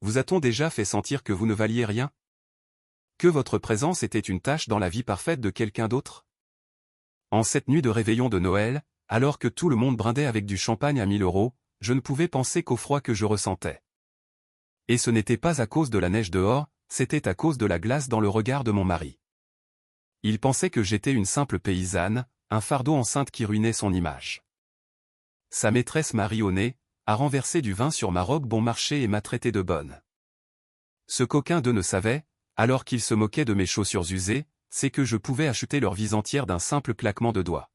vous a-t-on déjà fait sentir que vous ne valiez rien? Que votre présence était une tâche dans la vie parfaite de quelqu'un d'autre? En cette nuit de réveillon de Noël, alors que tout le monde brindait avec du champagne à 1000 €, je ne pouvais penser qu'au froid que je ressentais. Et ce n'était pas à cause de la neige dehors, c'était à cause de la glace dans le regard de mon mari. Il pensait que j'étais une simple paysanne, un fardeau enceinte qui ruinait son image. Sa maîtresse m'a ri au nez, a renversé du vin sur ma robe bon marché et m'a traité de bonne. Ce coquin de ne savait, alors qu'il se moquait de mes chaussures usées, c'est que je pouvais acheter leur vie entière d'un simple claquement de doigts.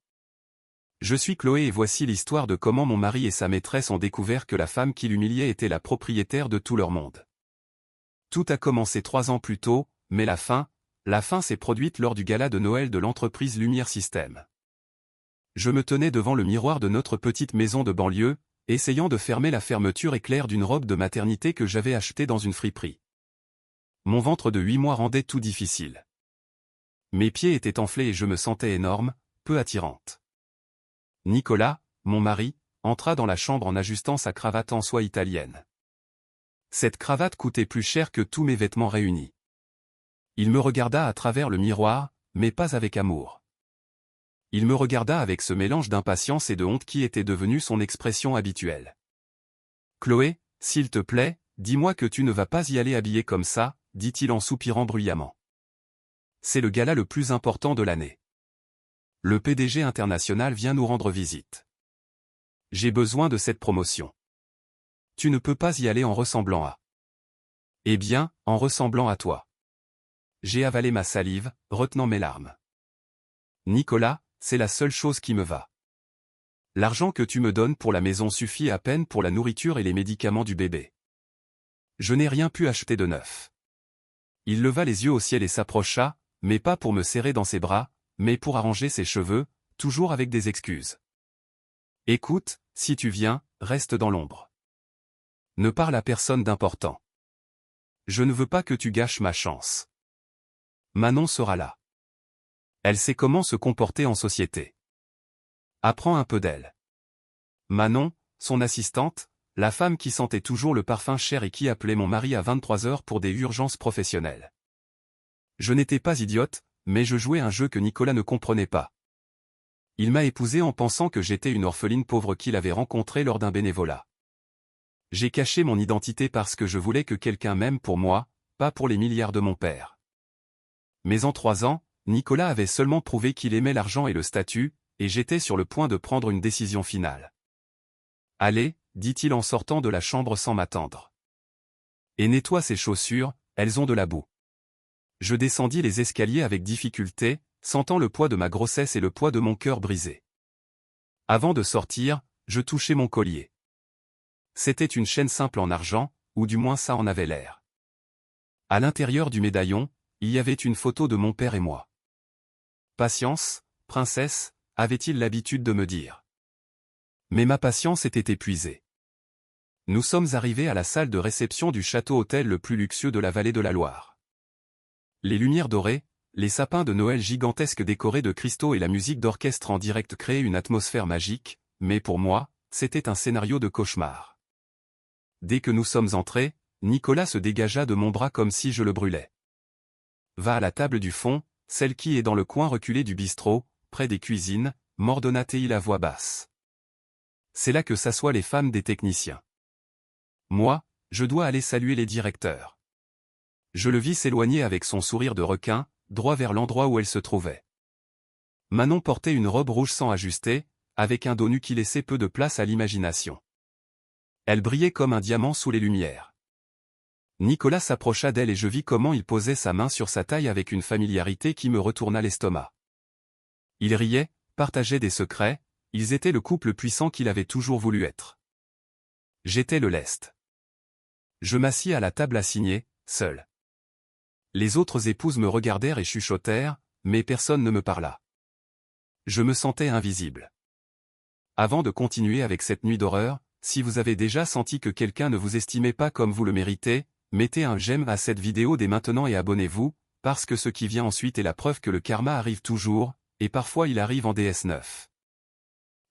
Je suis Chloé et voici l'histoire de comment mon mari et sa maîtresse ont découvert que la femme qui l'humiliait était la propriétaire de tout leur monde. Tout a commencé 3 ans plus tôt, mais la fin s'est produite lors du gala de Noël de l'entreprise Lumière Système. Je me tenais devant le miroir de notre petite maison de banlieue, essayant de fermer la fermeture éclair d'une robe de maternité que j'avais achetée dans une friperie. Mon ventre de 8 mois rendait tout difficile. Mes pieds étaient enflés et je me sentais énorme, peu attirante. Nicolas, mon mari, entra dans la chambre en ajustant sa cravate en soie italienne. Cette cravate coûtait plus cher que tous mes vêtements réunis. Il me regarda à travers le miroir, mais pas avec amour. Il me regarda avec ce mélange d'impatience et de honte qui était devenu son expression habituelle. « Chloé, s'il te plaît, dis-moi que tu ne vas pas y aller habillée comme ça, » dit-il en soupirant bruyamment. « C'est le gala le plus important de l'année. Le PDG international vient nous rendre visite. J'ai besoin de cette promotion. Tu ne peux pas y aller en ressemblant à... Eh bien, en ressemblant à toi. » J'ai avalé ma salive, retenant mes larmes. « Nicolas, c'est la seule chose qui me va. L'argent que tu me donnes pour la maison suffit à peine pour la nourriture et les médicaments du bébé. Je n'ai rien pu acheter de neuf. » Il leva les yeux au ciel et s'approcha, mais pas pour me serrer dans ses bras, mais pour arranger ses cheveux, toujours avec des excuses. « Écoute, si tu viens, reste dans l'ombre. Ne parle à personne d'important. Je ne veux pas que tu gâches ma chance. Manon sera là. Elle sait comment se comporter en société. Apprends un peu d'elle. » Manon, son assistante, la femme qui sentait toujours le parfum cher et qui appelait mon mari à 23 h pour des urgences professionnelles. Je n'étais pas idiote, mais je jouais un jeu que Nicolas ne comprenait pas. Il m'a épousée en pensant que j'étais une orpheline pauvre qu'il avait rencontrée lors d'un bénévolat. J'ai caché mon identité parce que je voulais que quelqu'un m'aime pour moi, pas pour les milliards de mon père. Mais en 3 ans, Nicolas avait seulement prouvé qu'il aimait l'argent et le statut, et j'étais sur le point de prendre une décision finale. « Allez, » dit-il en sortant de la chambre sans m'attendre. « Et nettoie ses chaussures, elles ont de la boue. » Je descendis les escaliers avec difficulté, sentant le poids de ma grossesse et le poids de mon cœur brisé. Avant de sortir, je touchai mon collier. C'était une chaîne simple en argent, ou du moins ça en avait l'air. À l'intérieur du médaillon, il y avait une photo de mon père et moi. « Patience, princesse », avait-il l'habitude de me dire. Mais ma patience était épuisée. Nous sommes arrivés à la salle de réception du château-hôtel le plus luxueux de la vallée de la Loire. Les lumières dorées, les sapins de Noël gigantesques décorés de cristaux et la musique d'orchestre en direct créaient une atmosphère magique, mais pour moi, c'était un scénario de cauchemar. Dès que nous sommes entrés, Nicolas se dégagea de mon bras comme si je le brûlais. « Va à la table du fond, celle qui est dans le coin reculé du bistrot, près des cuisines, » m'ordonna-t-il à voix basse. « C'est là que s'assoient les femmes des techniciens. Moi, je dois aller saluer les directeurs. » Je le vis s'éloigner avec son sourire de requin, droit vers l'endroit où elle se trouvait. Manon portait une robe rouge sans ajuster, avec un dos nu qui laissait peu de place à l'imagination. Elle brillait comme un diamant sous les lumières. Nicolas s'approcha d'elle et je vis comment il posait sa main sur sa taille avec une familiarité qui me retourna l'estomac. Ils riaient, partageaient des secrets, ils étaient le couple puissant qu'il avait toujours voulu être. J'étais le lest. Je m'assis à la table assignée, seul. Les autres épouses me regardèrent et chuchotèrent, mais personne ne me parla. Je me sentais invisible. Avant de continuer avec cette nuit d'horreur, si vous avez déjà senti que quelqu'un ne vous estimait pas comme vous le méritez, mettez un j'aime à cette vidéo dès maintenant et abonnez-vous, parce que ce qui vient ensuite est la preuve que le karma arrive toujours, et parfois il arrive en DS9.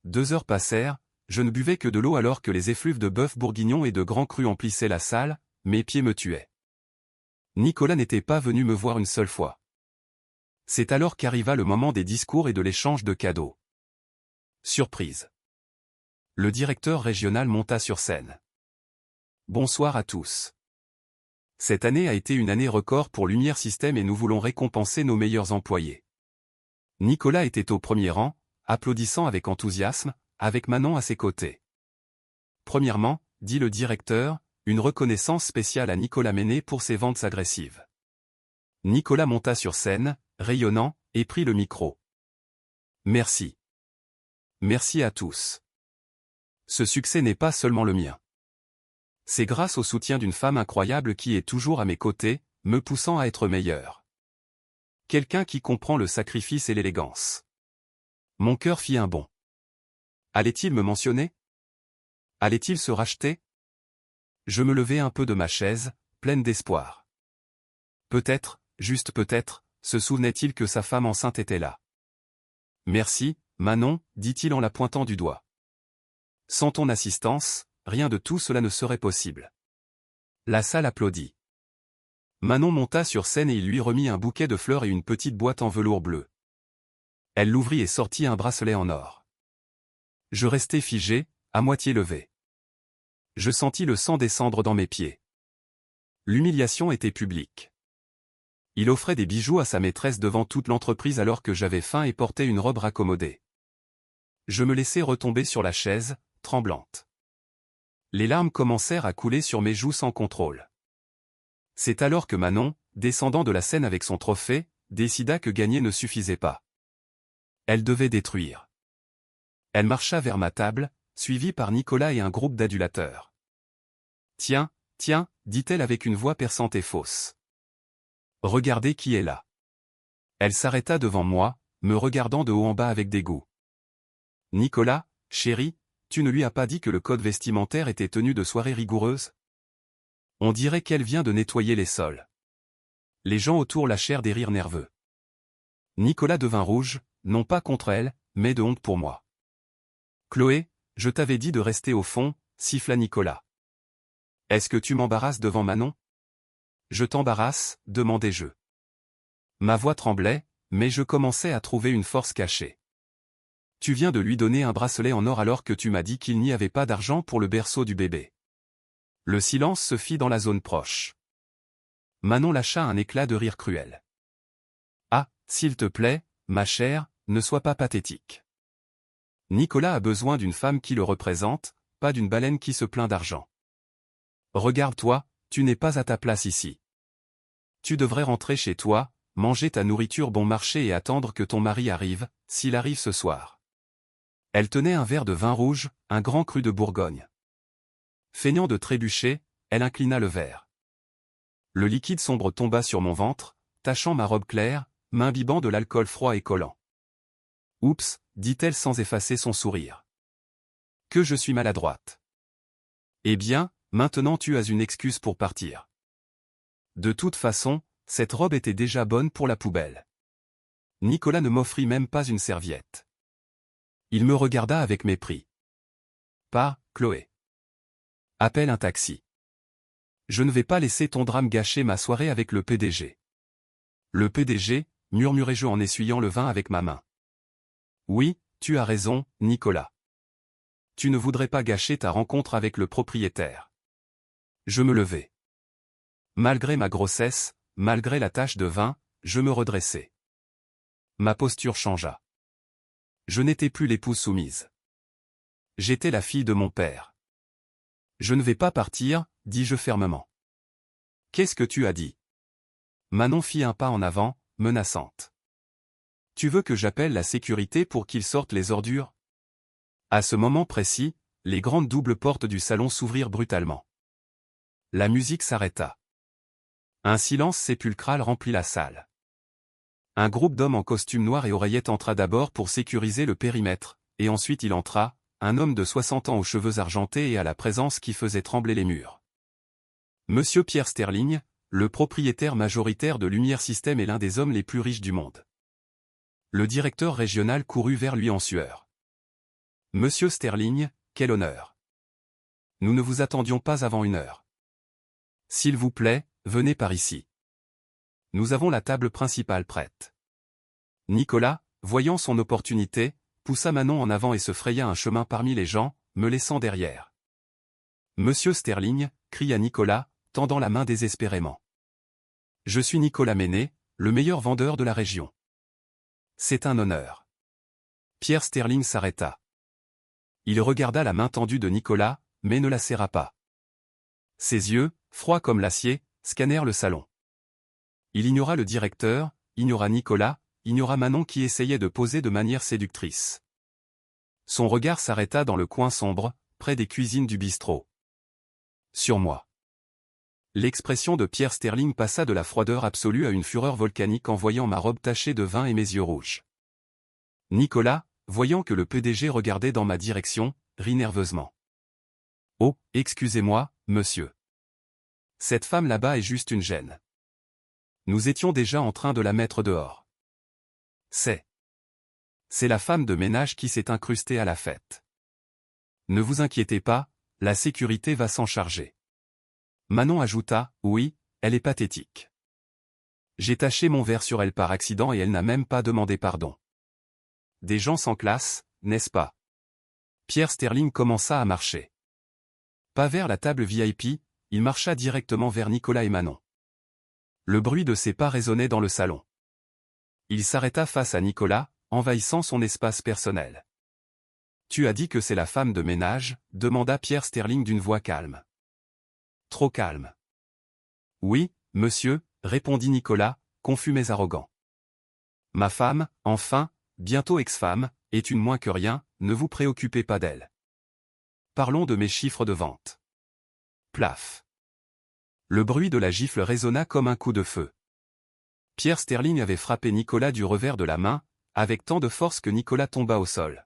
2 heures passèrent, je ne buvais que de l'eau alors que les effluves de bœuf bourguignon et de grands crus emplissaient la salle, mes pieds me tuaient. Nicolas n'était pas venu me voir une seule fois. C'est alors qu'arriva le moment des discours et de l'échange de cadeaux. Surprise. Le directeur régional monta sur scène. Bonsoir à tous. Cette année a été une année record pour Lumière Système et nous voulons récompenser nos meilleurs employés. Nicolas était au premier rang, applaudissant avec enthousiasme, avec Manon à ses côtés. Premièrement, dit le directeur, une reconnaissance spéciale à Nicolas Méné pour ses ventes agressives. Nicolas monta sur scène, rayonnant, et prit le micro. Merci. Merci à tous. Ce succès n'est pas seulement le mien. C'est grâce au soutien d'une femme incroyable qui est toujours à mes côtés, me poussant à être meilleur. Quelqu'un qui comprend le sacrifice et l'élégance. Mon cœur fit un bond. Allait-il me mentionner? Allait-il se racheter? Je me levai un peu de ma chaise, pleine d'espoir. Peut-être, juste peut-être, se souvenait-il que sa femme enceinte était là. Merci, Manon, dit-il en la pointant du doigt. Sans ton assistance, rien de tout cela ne serait possible. La salle applaudit. Manon monta sur scène et il lui remit un bouquet de fleurs et une petite boîte en velours bleu. Elle l'ouvrit et sortit un bracelet en or. Je restai figé, à moitié levé. Je sentis le sang descendre dans mes pieds. L'humiliation était publique. Il offrait des bijoux à sa maîtresse devant toute l'entreprise alors que j'avais faim et portais une robe raccommodée. Je me laissai retomber sur la chaise, tremblante. Les larmes commencèrent à couler sur mes joues sans contrôle. C'est alors que Manon, descendant de la scène avec son trophée, décida que gagner ne suffisait pas. Elle devait détruire. Elle marcha vers ma table, suivie par Nicolas et un groupe d'adulateurs. « Tiens, tiens, dit-elle avec une voix perçante et fausse. Regardez qui est là. » Elle s'arrêta devant moi, me regardant de haut en bas avec dégoût. « Nicolas, chéri, tu ne lui as pas dit que le code vestimentaire était tenu de soirée rigoureuse? On dirait qu'elle vient de nettoyer les sols. » Les gens autour lâchèrent des rires nerveux. Nicolas devint rouge, non pas contre elle, mais de honte pour moi. « Chloé, je t'avais dit de rester au fond, » siffla Nicolas. « Est-ce que tu m'embarrasses devant Manon? »« Je t'embarrasse, demandai-je. Ma voix tremblait, mais je commençais à trouver une force cachée. Tu viens de lui donner un bracelet en or alors que tu m'as dit qu'il n'y avait pas d'argent pour le berceau du bébé. Le silence se fit dans la zone proche. Manon lâcha un éclat de rire cruel. Ah, s'il te plaît, ma chère, ne sois pas pathétique. Nicolas a besoin d'une femme qui le représente, pas d'une baleine qui se plaint d'argent. Regarde-toi, tu n'es pas à ta place ici. Tu devrais rentrer chez toi, manger ta nourriture bon marché et attendre que ton mari arrive, s'il arrive ce soir. Elle tenait un verre de vin rouge, un grand cru de Bourgogne. Feignant de trébucher, elle inclina le verre. Le liquide sombre tomba sur mon ventre, tachant ma robe claire, m'imbibant de l'alcool froid et collant. Oups, dit-elle sans effacer son sourire. Que je suis maladroite. Eh bien, maintenant tu as une excuse pour partir. De toute façon, cette robe était déjà bonne pour la poubelle. Nicolas ne m'offrit même pas une serviette. Il me regarda avec mépris. Pas, Chloé. Appelle un taxi. Je ne vais pas laisser ton drame gâcher ma soirée avec le PDG. Le PDG, murmurai-je en essuyant le vin avec ma main. Oui, tu as raison, Nicolas. Tu ne voudrais pas gâcher ta rencontre avec le propriétaire. Je me levai. Malgré ma grossesse, malgré la tache de vin, je me redressai. Ma posture changea. Je n'étais plus l'épouse soumise. J'étais la fille de mon père. Je ne vais pas partir, dis-je fermement. Qu'est-ce que tu as dit? Manon fit un pas en avant, menaçante. Tu veux que j'appelle la sécurité pour qu'ils sortent les ordures? À ce moment précis, les grandes doubles portes du salon s'ouvrirent brutalement. La musique s'arrêta. Un silence sépulcral remplit la salle. Un groupe d'hommes en costume noir et oreillettes entra d'abord pour sécuriser le périmètre, et ensuite il entra, un homme de 60 ans aux cheveux argentés et à la présence qui faisait trembler les murs. Monsieur Pierre Sterling, le propriétaire majoritaire de Lumière Système est l'un des hommes les plus riches du monde. Le directeur régional courut vers lui en sueur. Monsieur Sterling, quel honneur. Nous ne vous attendions pas avant 1 heure. S'il vous plaît, venez par ici. Nous avons la table principale prête. Nicolas, voyant son opportunité, poussa Manon en avant et se fraya un chemin parmi les gens, me laissant derrière. Monsieur Sterling, cria Nicolas, tendant la main désespérément. Je suis Nicolas Méné, le meilleur vendeur de la région. C'est un honneur. Pierre Sterling s'arrêta. Il regarda la main tendue de Nicolas, mais ne la serra pas. Ses yeux, froids comme l'acier, scannèrent le salon. Il ignora le directeur, ignora Nicolas, ignora Manon qui essayait de poser de manière séductrice. Son regard s'arrêta dans le coin sombre, près des cuisines du bistrot. Sur moi. L'expression de Pierre Sterling passa de la froideur absolue à une fureur volcanique en voyant ma robe tachée de vin et mes yeux rouges. Nicolas, voyant que le PDG regardait dans ma direction, rit nerveusement. « Oh, excusez-moi, monsieur. Cette femme là-bas est juste une gêne. Nous étions déjà en train de la mettre dehors. C'est la femme de ménage qui s'est incrustée à la fête. Ne vous inquiétez pas, la sécurité va s'en charger. » Manon ajouta, « Oui, elle est pathétique. J'ai taché mon verre sur elle par accident et elle n'a même pas demandé pardon. Des gens sans classe, n'est-ce pas ?» Pierre Sterling commença à marcher. Pas vers la table VIP, il marcha directement vers Nicolas et Manon. Le bruit de ses pas résonnait dans le salon. Il s'arrêta face à Nicolas, envahissant son espace personnel. « Tu as dit que c'est la femme de ménage ?» demanda Pierre Sterling d'une voix calme. Trop calme. « Oui, monsieur, » répondit Nicolas, confus mais arrogant. « Ma femme, enfin, bientôt ex-femme, est une moins que rien, ne vous préoccupez pas d'elle. Parlons de mes chiffres de vente. » Plaf. Le bruit de la gifle résonna comme un coup de feu. Pierre Sterling avait frappé Nicolas du revers de la main, avec tant de force que Nicolas tomba au sol.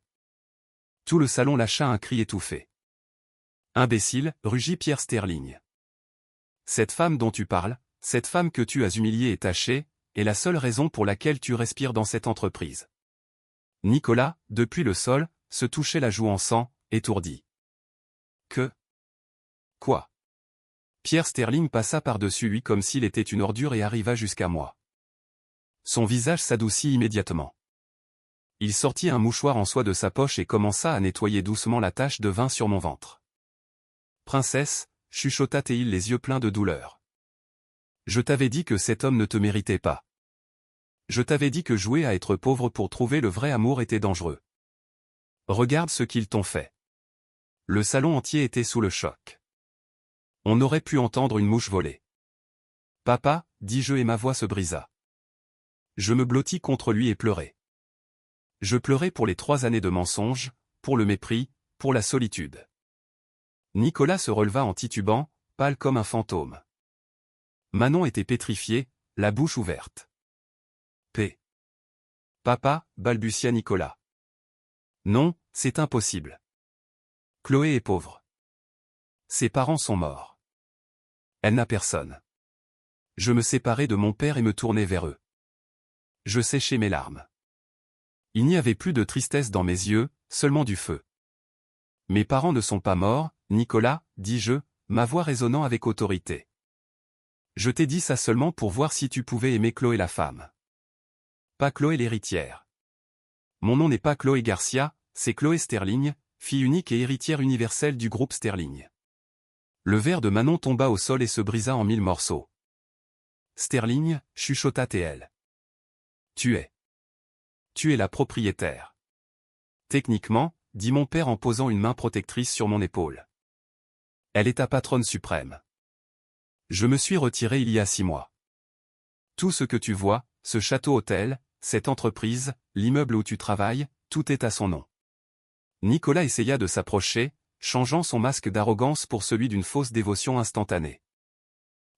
Tout le salon lâcha un cri étouffé. « Imbécile » rugit Pierre Sterling. « Cette femme dont tu parles, cette femme que tu as humiliée et tachée, est la seule raison pour laquelle tu respires dans cette entreprise. » Nicolas, depuis le sol, se touchait la joue en sang, étourdi. « Que ? Quoi ?» Pierre Sterling passa par-dessus lui comme s'il était une ordure et arriva jusqu'à moi. Son visage s'adoucit immédiatement. Il sortit un mouchoir en soie de sa poche et commença à nettoyer doucement la tache de vin sur mon ventre. « Princesse » chuchota-t-il les yeux pleins de douleur. « Je t'avais dit que cet homme ne te méritait pas. Je t'avais dit que jouer à être pauvre pour trouver le vrai amour était dangereux. Regarde ce qu'ils t'ont fait. » Le salon entier était sous le choc. On aurait pu entendre une mouche voler. « Papa » dis-je et ma voix se brisa. Je me blottis contre lui et pleurai. Je pleurais pour les 3 années de mensonges, pour le mépris, pour la solitude. Nicolas se releva en titubant, pâle comme un fantôme. Manon était pétrifiée, la bouche ouverte. Papa, balbutia Nicolas. Non, c'est impossible. Chloé est pauvre. Ses parents sont morts. Elle n'a personne. Je me séparai de mon père et me tournai vers eux. Je séchai mes larmes. Il n'y avait plus de tristesse dans mes yeux, seulement du feu. Mes parents ne sont pas morts, Nicolas, dis-je, ma voix résonnant avec autorité. Je t'ai dit ça seulement pour voir si tu pouvais aimer Chloé la femme. Pas Chloé l'héritière. Mon nom n'est pas Chloé Garcia, c'est Chloé Sterling, fille unique et héritière universelle du groupe Sterling. Le verre de Manon tomba au sol et se brisa en 1000 morceaux. Sterling, chuchota-t-elle. Tu es la propriétaire. Techniquement, dit mon père en posant une main protectrice sur mon épaule. Elle est ta patronne suprême. Je me suis retiré il y a 6 mois. Tout ce que tu vois, ce château-hôtel, cette entreprise, l'immeuble où tu travailles, tout est à son nom. Nicolas essaya de s'approcher, changeant son masque d'arrogance pour celui d'une fausse dévotion instantanée.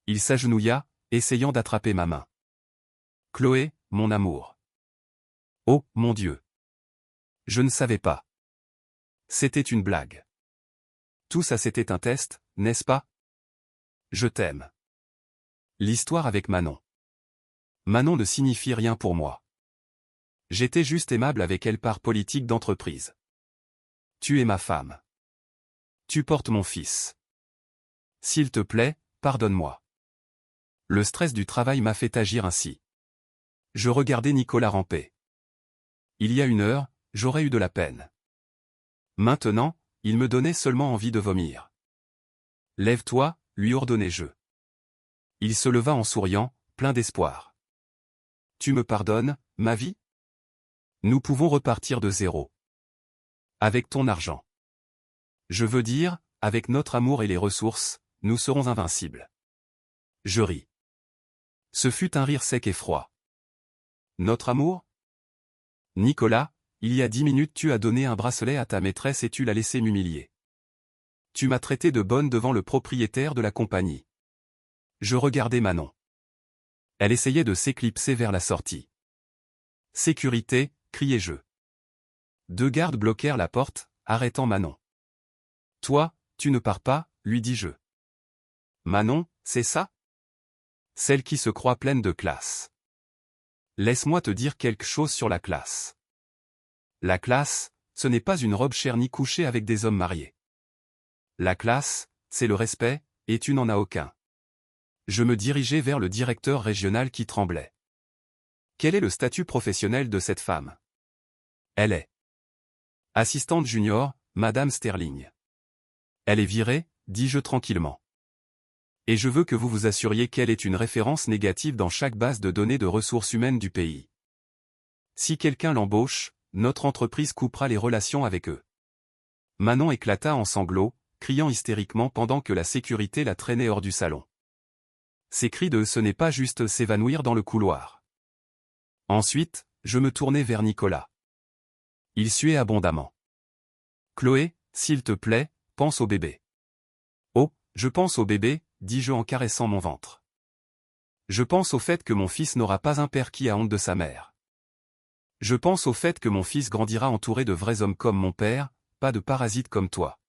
Il s'agenouilla, essayant d'attraper ma main. Chloé, mon amour. Oh, mon Dieu. Je ne savais pas. C'était une blague. Tout ça c'était un test, n'est-ce pas? Je t'aime. L'histoire avec Manon. Manon ne signifie rien pour moi. J'étais juste aimable avec elle par politique d'entreprise. Tu es ma femme. Tu portes mon fils. S'il te plaît, pardonne-moi. Le stress du travail m'a fait agir ainsi. Je regardais Nicolas ramper. Il y a 1 heure, j'aurais eu de la peine. Maintenant, il me donnait seulement envie de vomir. Lève-toi, lui ordonnai-je. Il se leva en souriant, plein d'espoir. Tu me pardonnes, ma vie? Nous pouvons repartir de zéro. Avec ton argent. Je veux dire, avec notre amour et les ressources, nous serons invincibles. Je ris. Ce fut un rire sec et froid. Notre amour? Nicolas, il y a 10 minutes tu as donné un bracelet à ta maîtresse et tu l'as laissé m'humilier. Tu m'as traité de bonne devant le propriétaire de la compagnie. Je regardais Manon. Elle essayait de s'éclipser vers la sortie. Sécurité, criai-je. 2 gardes bloquèrent la porte, arrêtant Manon. Toi, tu ne pars pas, lui dis-je. Manon, c'est ça? Celle qui se croit pleine de classe. Laisse-moi te dire quelque chose sur la classe. La classe, ce n'est pas une robe chère ni coucher avec des hommes mariés. La classe, c'est le respect, et tu n'en as aucun. Je me dirigeai vers le directeur régional qui tremblait. Quel est le statut professionnel de cette femme? Elle est assistante junior, Madame Sterling. Elle est virée, dis-je tranquillement. Et je veux que vous vous assuriez qu'elle est une référence négative dans chaque base de données de ressources humaines du pays. Si quelqu'un l'embauche, notre entreprise coupera les relations avec eux. Manon éclata en sanglots, criant hystériquement pendant que la sécurité la traînait hors du salon. Ces cris de « ce n'est pas juste » s'évanouirent dans le couloir. Ensuite, je me tournai vers Nicolas. Il suait abondamment. Chloé, s'il te plaît, pense au bébé. Oh, je pense au bébé, dis-je en caressant mon ventre. Je pense au fait que mon fils n'aura pas un père qui a honte de sa mère. Je pense au fait que mon fils grandira entouré de vrais hommes comme mon père, pas de parasites comme toi.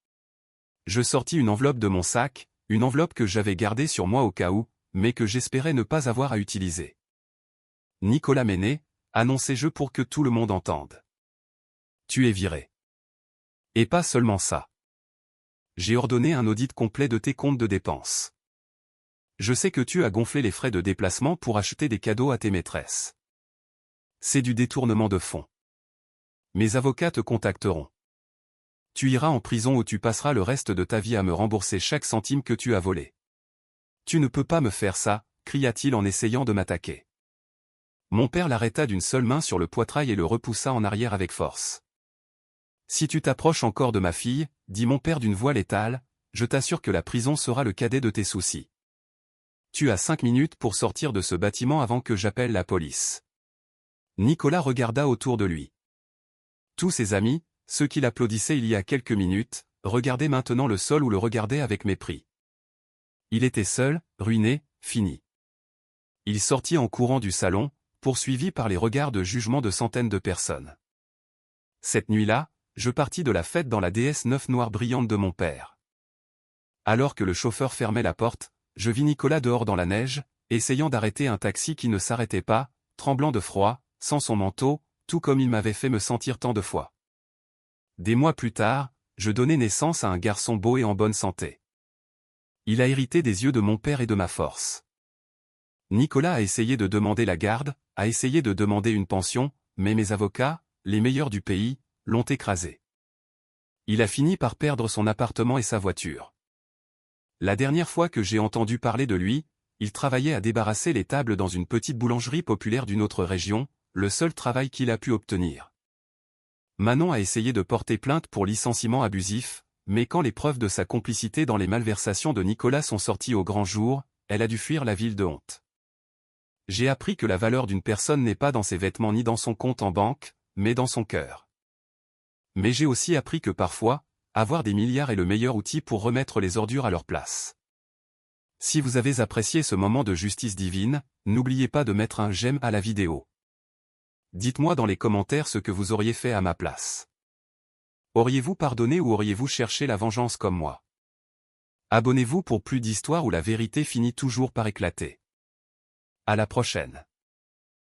Je sortis une enveloppe de mon sac, une enveloppe que j'avais gardée sur moi au cas où, mais que j'espérais ne pas avoir à utiliser. Nicolas Méné, annonçai-je pour que tout le monde entende. Tu es viré. Et pas seulement ça. J'ai ordonné un audit complet de tes comptes de dépenses. Je sais que tu as gonflé les frais de déplacement pour acheter des cadeaux à tes maîtresses. C'est du détournement de fonds. Mes avocats te contacteront. Tu iras en prison où tu passeras le reste de ta vie à me rembourser chaque centime que tu as volé. Tu ne peux pas me faire ça, cria-t-il en essayant de m'attaquer. Mon père l'arrêta d'une seule main sur le poitrail et le repoussa en arrière avec force. Si tu t'approches encore de ma fille, dit mon père d'une voix létale, je t'assure que la prison sera le cadet de tes soucis. Tu as 5 minutes pour sortir de ce bâtiment avant que j'appelle la police. Nicolas regarda autour de lui. Tous ses amis, ceux qui l'applaudissaient il y a quelques minutes, regardaient maintenant le sol ou le regardaient avec mépris. Il était seul, ruiné, fini. Il sortit en courant du salon, poursuivi par les regards de jugement de centaines de personnes. Cette nuit-là, je partis de la fête dans la DS9 noire brillante de mon père. Alors que le chauffeur fermait la porte, je vis Nicolas dehors dans la neige, essayant d'arrêter un taxi qui ne s'arrêtait pas, tremblant de froid, sans son manteau, tout comme il m'avait fait me sentir tant de fois. Des mois plus tard, je donnai naissance à un garçon beau et en bonne santé. Il a hérité des yeux de mon père et de ma force. Nicolas a essayé de demander la garde, a essayé de demander une pension, mais mes avocats, les meilleurs du pays, l'ont écrasé. Il a fini par perdre son appartement et sa voiture. La dernière fois que j'ai entendu parler de lui, il travaillait à débarrasser les tables dans une petite boulangerie populaire d'une autre région, le seul travail qu'il a pu obtenir. Manon a essayé de porter plainte pour licenciement abusif, mais quand les preuves de sa complicité dans les malversations de Nicolas sont sorties au grand jour, elle a dû fuir la ville de honte. J'ai appris que la valeur d'une personne n'est pas dans ses vêtements ni dans son compte en banque, mais dans son cœur. Mais j'ai aussi appris que parfois, avoir des milliards est le meilleur outil pour remettre les ordures à leur place. Si vous avez apprécié ce moment de justice divine, n'oubliez pas de mettre un j'aime à la vidéo. Dites-moi dans les commentaires ce que vous auriez fait à ma place. Auriez-vous pardonné ou auriez-vous cherché la vengeance comme moi? Abonnez-vous pour plus d'histoires où la vérité finit toujours par éclater. À la prochaine.